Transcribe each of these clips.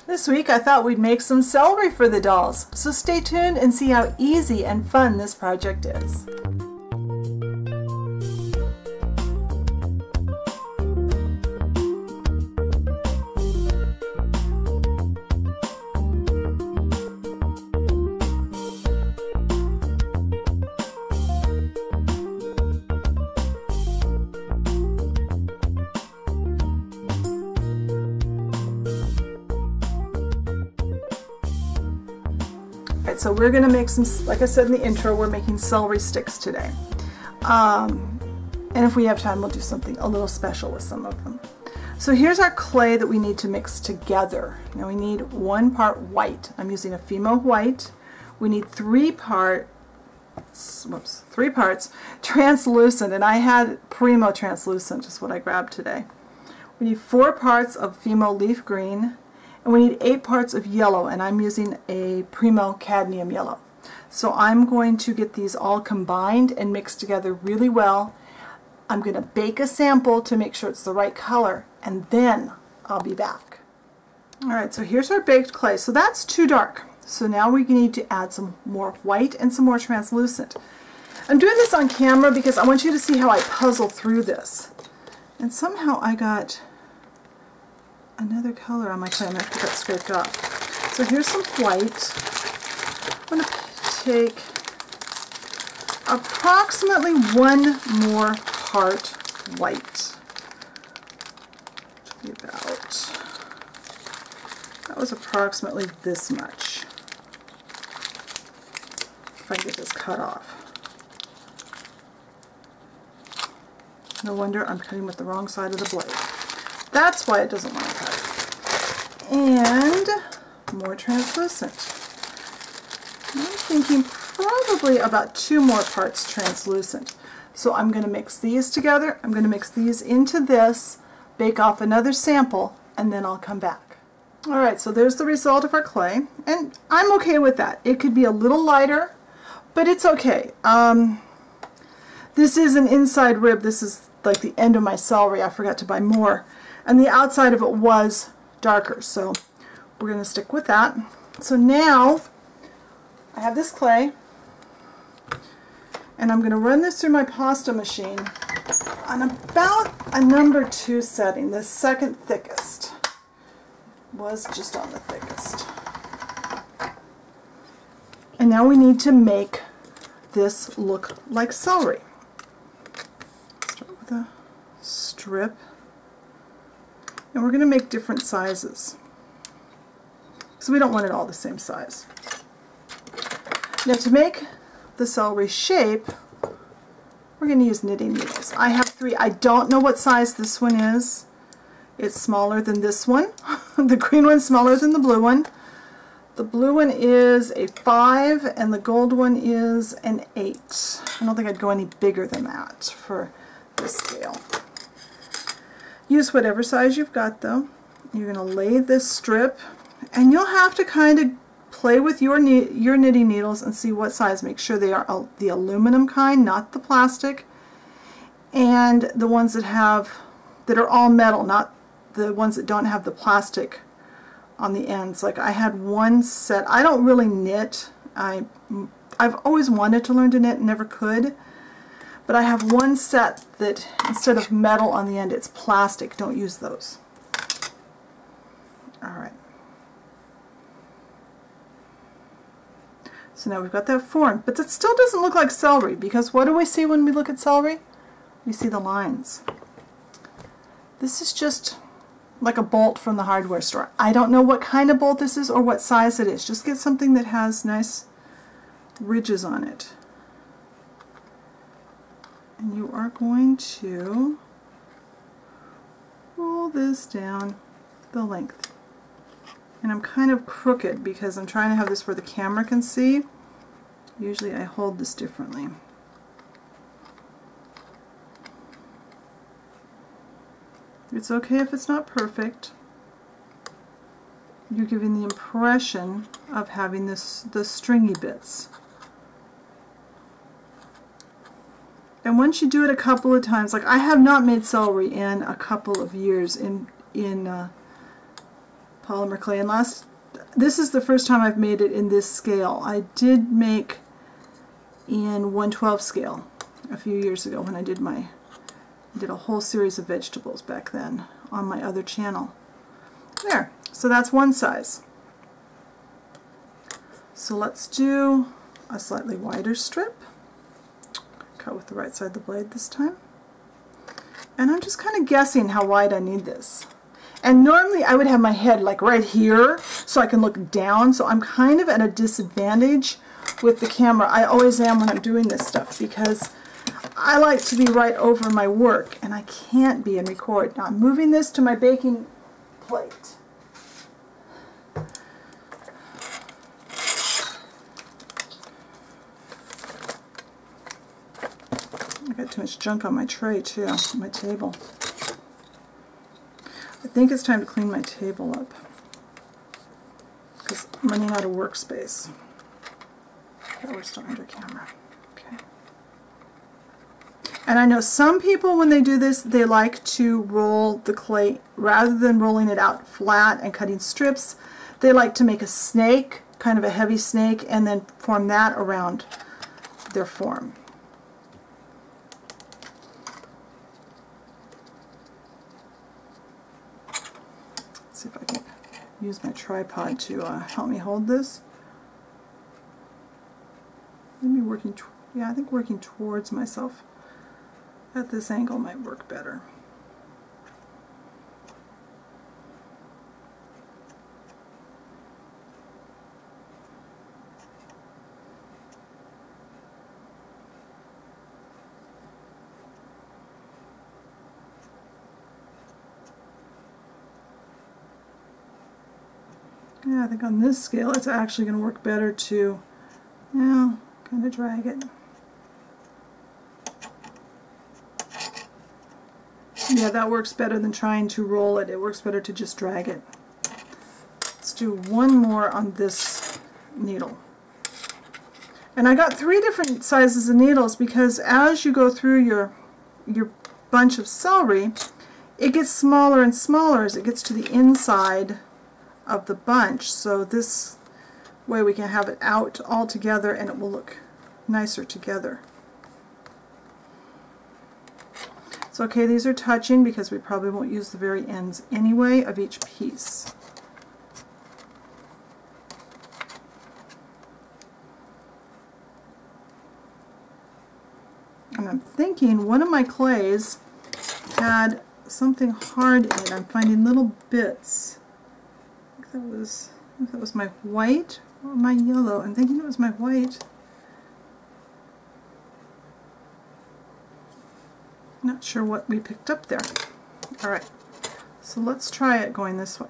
This week I thought we'd make some celery for the dolls, so stay tuned and see how easy and fun this project is. So we're going to make some, like I said in the intro, we're making celery sticks today. And if we have time, we'll do something a little special with some of them. So here's our clay that we need to mix together. Now we need 1 part white. I'm using a Fimo white. We need 3 parts translucent, and I had Primo translucent, is what I grabbed today. We need 4 parts of Fimo leaf green. And we need 8 parts of yellow, and I'm using a Primo cadmium yellow. So I'm going to get these all combined and mixed together really well. I'm going to bake a sample to make sure it's the right color, and then I'll be back. Alright, so here's our baked clay. So that's too dark. So now we need to add some more white and some more translucent. I'm doing this on camera because I want you to see how I puzzle through this. And somehow I got another color on my clay. I'm going to get that scraped off. So here's some white. I'm going to take approximately 1 more part white. That was approximately this much. If I can get this cut off. No wonder I'm cutting with the wrong side of the blade. That's why it doesn't want to cut. And more translucent. I'm thinking probably about 2 more parts translucent. So I'm going to mix these together. I'm going to mix these into this, bake off another sample, and then I'll come back. Alright, so there's the result of our clay. And I'm okay with that. It could be a little lighter, but it's okay. This is an inside rib. This is like the end of my celery. I forgot to buy more. And the outside of it was darker, so we're going to stick with that. So now I have this clay, and I'm going to run this through my pasta machine on about a number 2 setting, the second thickest. Was just on the thickest. And now we need to make this look like celery. Start with a strip. And we're going to make different sizes. So we don't want it all the same size. Now to make the celery shape, we're going to use knitting needles. I have 3. I don't know what size this one is. It's smaller than this one. The green one's smaller than the blue one. The blue one is a 5 and the gold one is an 8. I don't think I'd go any bigger than that for this scale. Use whatever size you've got though. You're going to lay this strip, and you'll have to kind of play with your knitting needles and see what size. Make sure they are the aluminum kind, not the plastic, and the ones that are all metal, not the ones that don't have the plastic on the ends. Like I had one set. I don't really knit. I've always wanted to learn to knit and never could. But I have one set that instead of metal on the end, it's plastic. Don't use those. Alright. So now we've got that form. But it still doesn't look like celery, because what do we see when we look at celery? We see the lines. This is just like a bolt from the hardware store. I don't know what kind of bolt this is or what size it is. Just get something that has nice ridges on it. And you are going to roll this down the length. And I'm kind of crooked because I'm trying to have this where the camera can see. Usually I hold this differently. It's okay if it's not perfect. You're giving the impression of having the stringy bits. And once you do it a couple of times, like I have not made celery in a couple of years in polymer clay. And this is the first time I've made it in this scale. I did make in 1/12 scale a few years ago when I did a whole series of vegetables back then on my other channel. There, so that's one size. So let's do a slightly wider strip. Cut with the right side of the blade this time. And I'm just kind of guessing how wide I need this. And normally I would have my head like right here so I can look down, so I'm kind of at a disadvantage with the camera. I always am when I'm doing this stuff because I like to be right over my work and I can't be and record. Now I'm moving this to my baking plate. I got too much junk on my tray too, on my table. I think it's time to clean my table up because I'm running out of workspace. Oh, we're still under camera. Okay. And I know some people, when they do this, they like to roll the clay rather than rolling it out flat and cutting strips. They like to make a snake, kind of a heavy snake, and then form that around their form. Let's see if I can use my tripod to help me hold this. Maybe working, yeah, I think working towards myself at this angle might work better. Yeah, I think on this scale it's actually going to work better to, yeah, kind of drag it. Yeah, that works better than trying to roll it. It works better to just drag it. Let's do one more on this needle. And I got 3 different sizes of needles because as you go through your bunch of celery, it gets smaller and smaller as it gets to the inside of the bunch. So this way we can have it out all together and it will look nicer together. It's okay, these are touching because we probably won't use the very ends anyway of each piece. And I'm thinking one of my clays had something hard in it. I'm finding little bits. I think that was my white or my yellow. I'm thinking it was my white. Not sure what we picked up there. Alright, so let's try it going this way.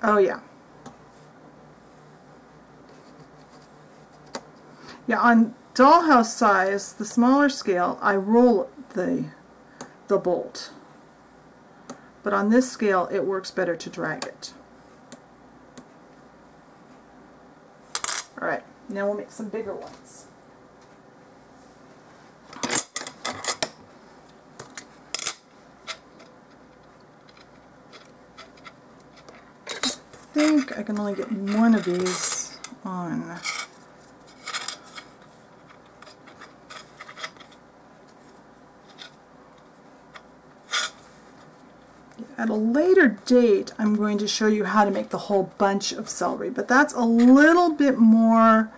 Oh yeah. Yeah, on dollhouse size, the smaller scale, I roll the bolt. But on this scale, it works better to drag it. Alright, now we'll make some bigger ones. I think I can only get one of these on. At a later date, I'm going to show you how to make the whole bunch of celery, but that's a little bit more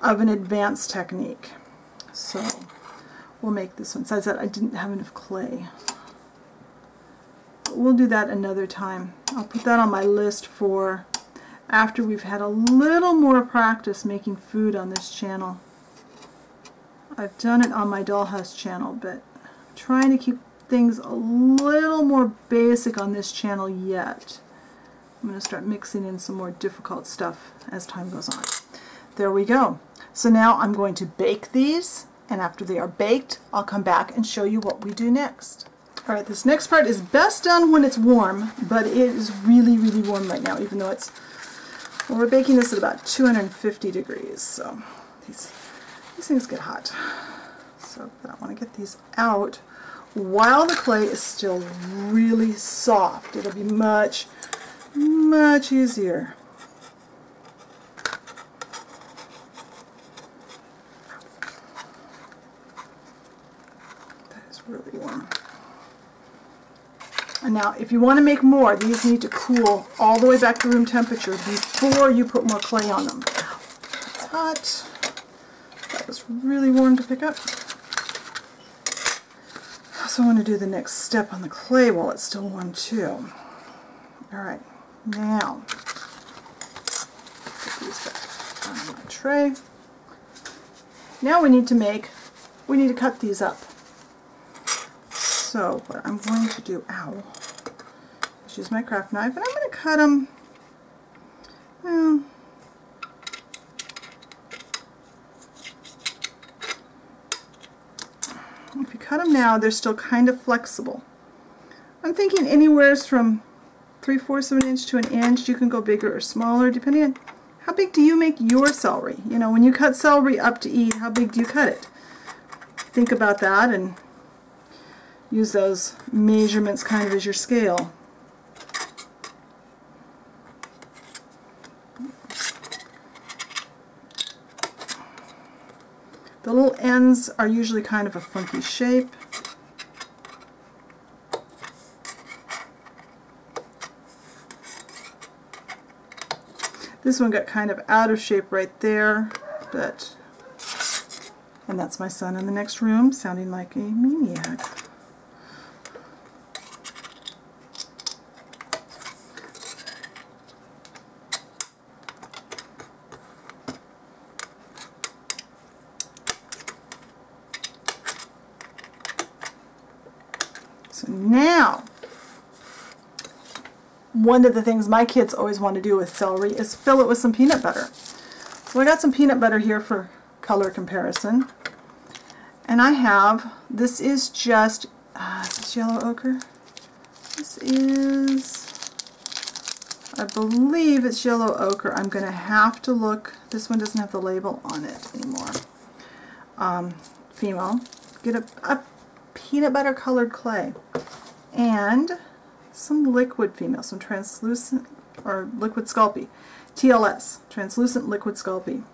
of an advanced technique. So we'll make this one. Besides that, I didn't have enough clay. But we'll do that another time. I'll put that on my list for after we've had a little more practice making food on this channel. I've done it on my dollhouse channel, but I'm trying to keep things a little more basic on this channel yet. I'm going to start mixing in some more difficult stuff as time goes on. There we go. So now I'm going to bake these, and after they are baked, I'll come back and show you what we do next. Alright, this next part is best done when it's warm, but it is really, really warm right now, even though it's, well, we're baking this at about 250 degrees, so these things get hot. So, but I want to get these out while the clay is still really soft. It'll be much much easier. That is really warm. And now, if you want to make more, these need to cool all the way back to room temperature before you put more clay on them. It's hot. That was really warm to pick up. I also want to do the next step on the clay while it's still warm too. Alright, now, put these back on my tray. Now we need to cut these up. So what I'm going to do, is use my craft knife, and I'm going to cut them, well, if you cut them now, they're still kind of flexible. I'm thinking anywhere from 3/4 of an inch to an inch. You can go bigger or smaller depending on how big do you make your celery. You know, when you cut celery up to eat, how big do you cut it? Think about that and use those measurements kind of as your scale. The little ends are usually kind of a funky shape. This one got kind of out of shape right there, but, and that's my son in the next room sounding like a maniac. So now, one of the things my kids always want to do with celery is fill it with some peanut butter. So I got some peanut butter here for color comparison. And I have, this is just, is this yellow ochre? This is, I believe it's yellow ochre. I'm going to have to look, this one doesn't have the label on it anymore. Fimo, get a peanut butter colored clay and some liquid Fimo, some translucent or liquid Sculpey, TLS, translucent liquid Sculpey.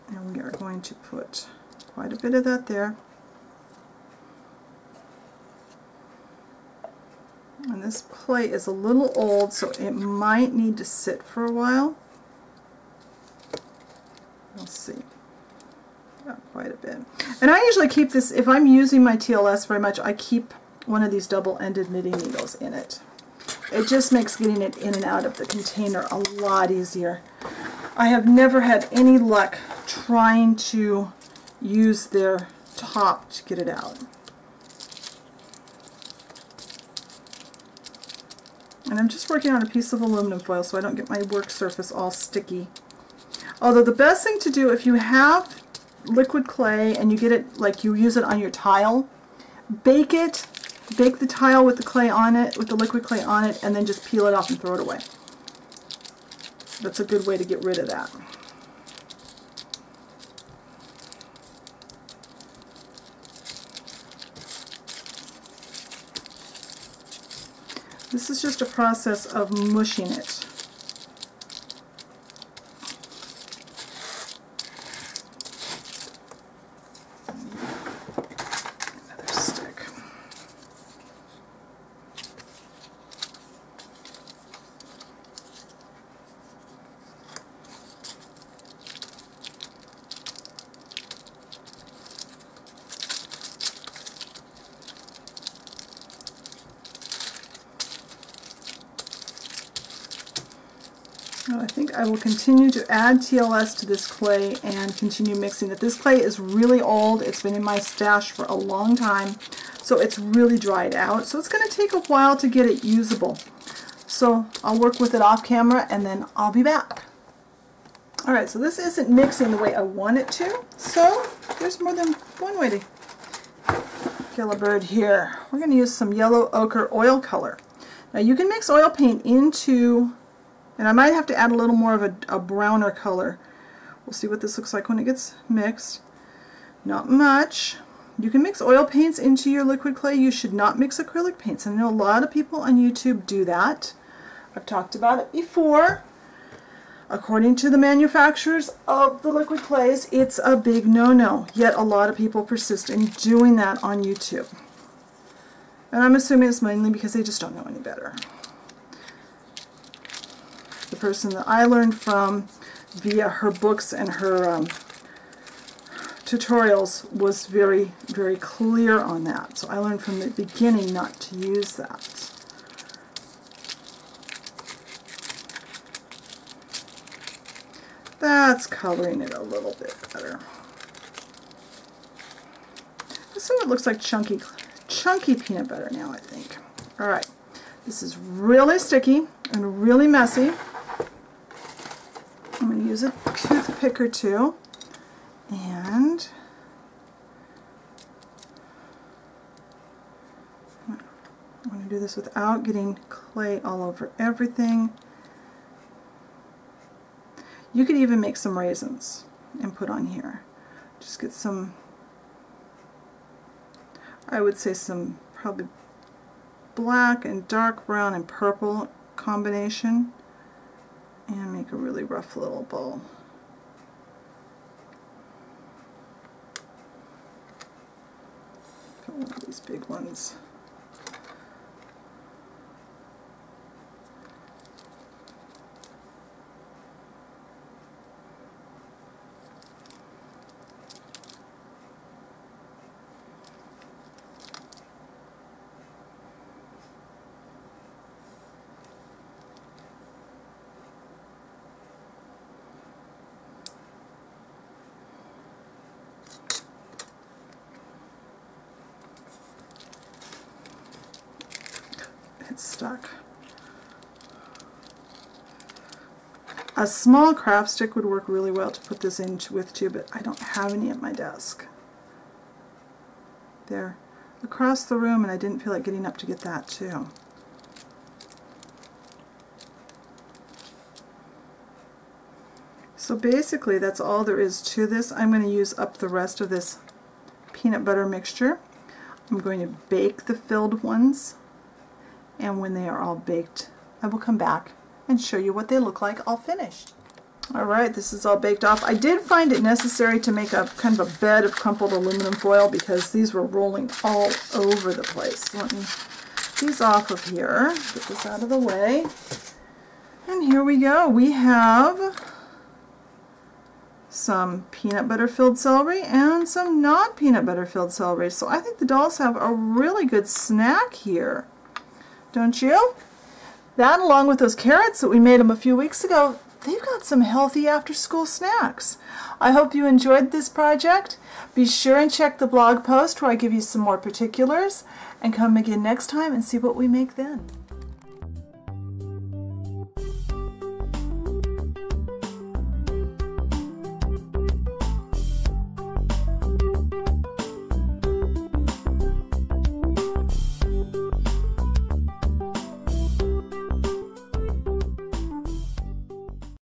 And we are going to put quite a bit of that there. And this clay is a little old, so it might need to sit for a while. We'll see. Got quite a bit. And I usually keep this, if I'm using my TLS very much, I keep one of these double-ended knitting needles in it. It just makes getting it in and out of the container a lot easier. I have never had any luck trying to use their top to get it out. And I'm just working on a piece of aluminum foil so I don't get my work surface all sticky. Although the best thing to do if you have liquid clay and you get it, like you use it on your tile, bake it. Bake the tile with the clay on it, with the liquid clay on it, and then just peel it off and throw it away. That's a good way to get rid of that. This is just a process of mushing it. I think I will continue to add TLS to this clay and continue mixing it. This clay is really old. It's been in my stash for a long time, so it's really dried out. So it's going to take a while to get it usable. So I'll work with it off camera and then I'll be back. Alright, so this isn't mixing the way I want it to, so there's more than one way to kill a bird here. We're going to use some yellow ochre oil color. Now you can mix oil paint into, and I might have to add a little more of a browner color. We'll see what this looks like when it gets mixed. Not much. You can mix oil paints into your liquid clay. You should not mix acrylic paints. I know a lot of people on YouTube do that. I've talked about it before. According to the manufacturers of the liquid clays, it's a big no-no, yet a lot of people persist in doing that on YouTube. And I'm assuming it's mainly because they just don't know any better. The person that I learned from via her books and her tutorials was very, very clear on that. So I learned from the beginning not to use that. That's coloring it a little bit better. So it looks like chunky peanut butter now, I think. Alright, this is really sticky and really messy. I'm going to use a toothpick or two, and I'm going to do this without getting clay all over everything. You could even make some raisins and put on here. Just get some, I would say some probably black and dark brown and purple combination, and make a really rough little bowl. Got one of these big ones. Stuck. A small craft stick would work really well to put this in with too, but I don't have any at my desk. They're across the room, and I didn't feel like getting up to get that too. So basically that's all there is to this. I'm going to use up the rest of this peanut butter mixture. I'm going to bake the filled ones, and when they are all baked, I will come back and show you what they look like all finished. Alright, this is all baked off. I did find it necessary to make a kind of a bed of crumpled aluminum foil because these were rolling all over the place. So let me get these off of here, get this out of the way, and here we go. We have some peanut butter filled celery and some not peanut butter filled celery. So I think the dolls have a really good snack here. Don't you? That, along with those carrots that we made them a few weeks ago, they've got some healthy after-school snacks. I hope you enjoyed this project. Be sure and check the blog post where I give you some more particulars, and come again next time and see what we make then.